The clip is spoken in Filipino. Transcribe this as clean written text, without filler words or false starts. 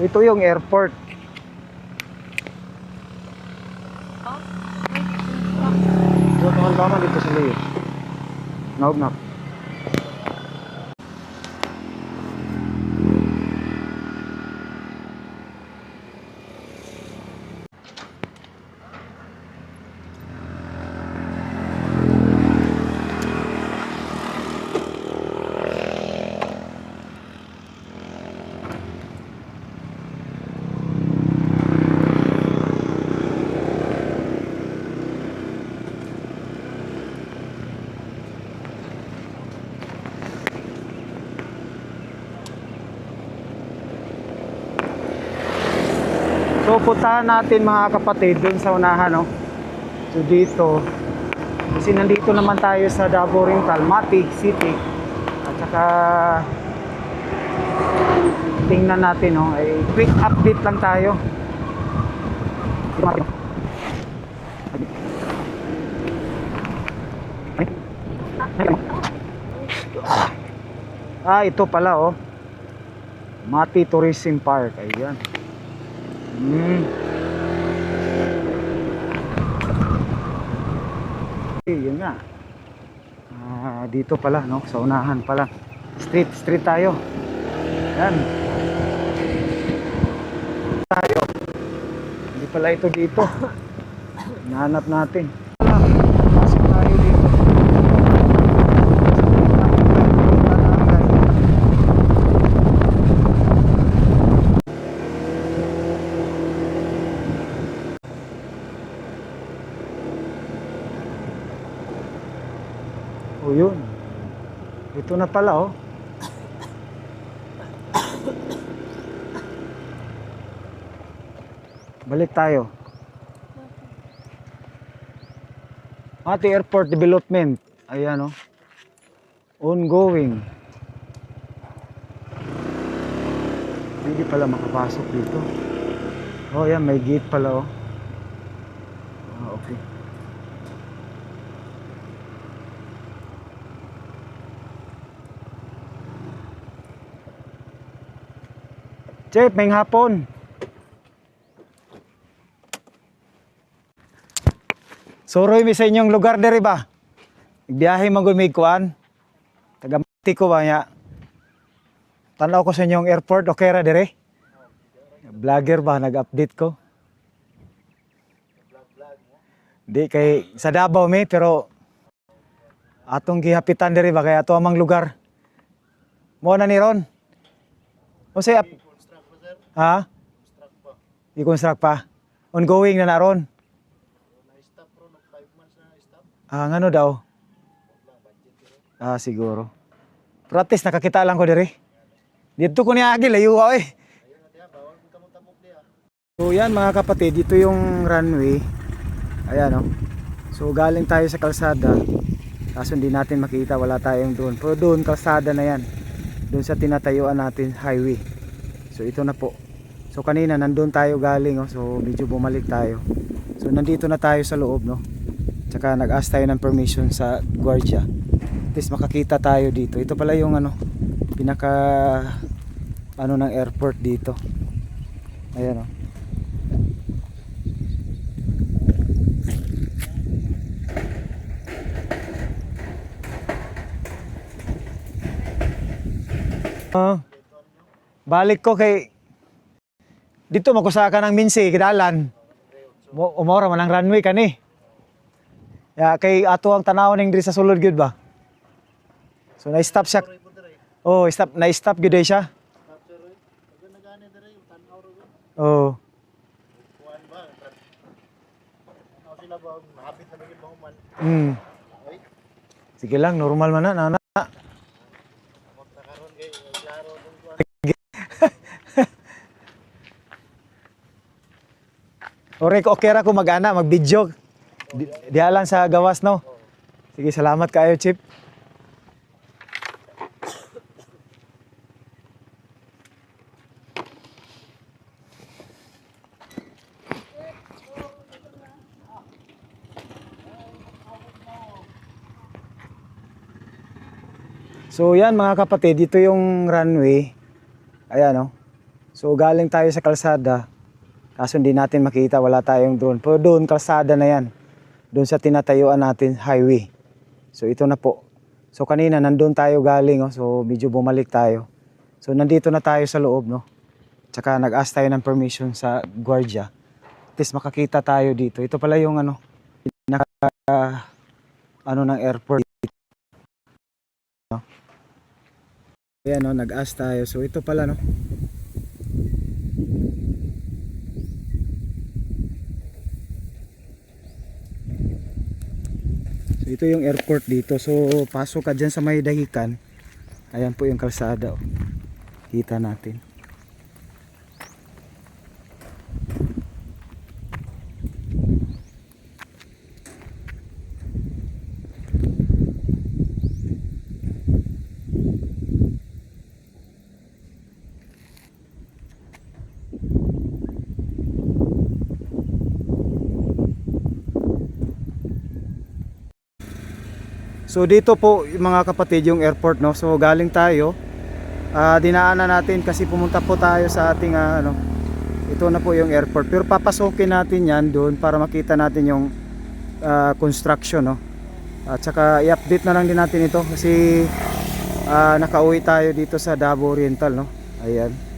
Ito yung airport. So, tama dito sa liyo. Naog. So puntahan natin mga kapatid dun sa unahan, no? So dito, kasi nandito naman tayo sa Davao Ring, Mati City. At saka tingnan natin, no? Ay quick update lang tayo. Ito pala, oh. Mati Tourism Park. Ayan. Yun nga. Dito pala, no? Sa unahan pala. Street tayo. Yan. Tayo. Hindi pala ito dito. Hinahanap natin. Pasok tayo dito. O yun. Ito na pala, oh. Balik tayo. Mati Airport Development. Ayan, oh. Ongoing. Hindi pala makapasok dito. Oh, yan. May gate pala, oh. Okay. Chef, may hapon. Suroy mi sa inyong lugar diri ba? Biyahe magud may kuan. Taga Mati ko ba nya. Tanaw ko sa inyong airport, okay ra diri? Vlogger ba nag-update ko? Di kay sa Davao mi pero atong gihapitan diri ba kay ato amang lugar. Mo na ni ron. O say ha? I-construct pa. Ongoing na naron. Na-stop ron, 5 months na stop. Ngano daw? Siguro. Practice nakakita lang ko diri. Dito ko ni agi layo eh. So yan mga kapatid, dito yung runway. Ayan, oh. So galing tayo sa kalsada. Kaso hindi natin makita, wala tayong doon. Pero doon kalsada na yan. Doon sa tinatayuan natin highway. So ito na po. So kanina nandun tayo galing, oh. So medyo bumalik tayo. So nandito na tayo sa loob, no. Tsaka nag-ask tayo ng permission sa gwardiya. At least makakita tayo dito. Ito pala yung pinaka ng airport dito. Ayan, oh. Balik ko kay dito makusaka ng Minsi kidalan. Umora man ang runway kani. Ya kay ato ang tanaw ning diri sa sulod gyud ba. So na-stop siya. Oh, na-stop gyud siya. Oh. Sige lang, normal man na. Okay ra ko mag-ana, mag-video. Diha lang sa gawas, no? Sige, salamat kayo, Chip. So yan mga kapatid, dito yung runway. Ayan, no? So galing tayo sa kalsada, kaso hindi natin makita, wala tayong drone. Pero doon, kalsada na yan. Doon sa tinatayuan natin, highway. So ito na po. So kanina, nandun tayo galing, oh, so medyo bumalik tayo. So nandito na tayo sa loob, no? Tsaka nag-ask tayo ng permission sa gwardiya. At least makakita tayo dito. Ito pala yung ano, ng airport. No? Ayan, no, nag-ask tayo. So ito pala, no? So ito yung airport dito. So pasok ka dyan sa may dahikan. Ayan po yung kalsada, oh. Kita natin. So dito po mga kapatid yung airport, no. So galing tayo, dinaanan natin kasi pumunta po tayo sa ating ito na po yung airport. Pero papasokin natin yan doon para makita natin yung construction, no. At saka i-update na lang din natin ito kasi nakauwi tayo dito sa Davao Oriental, no. Ayan.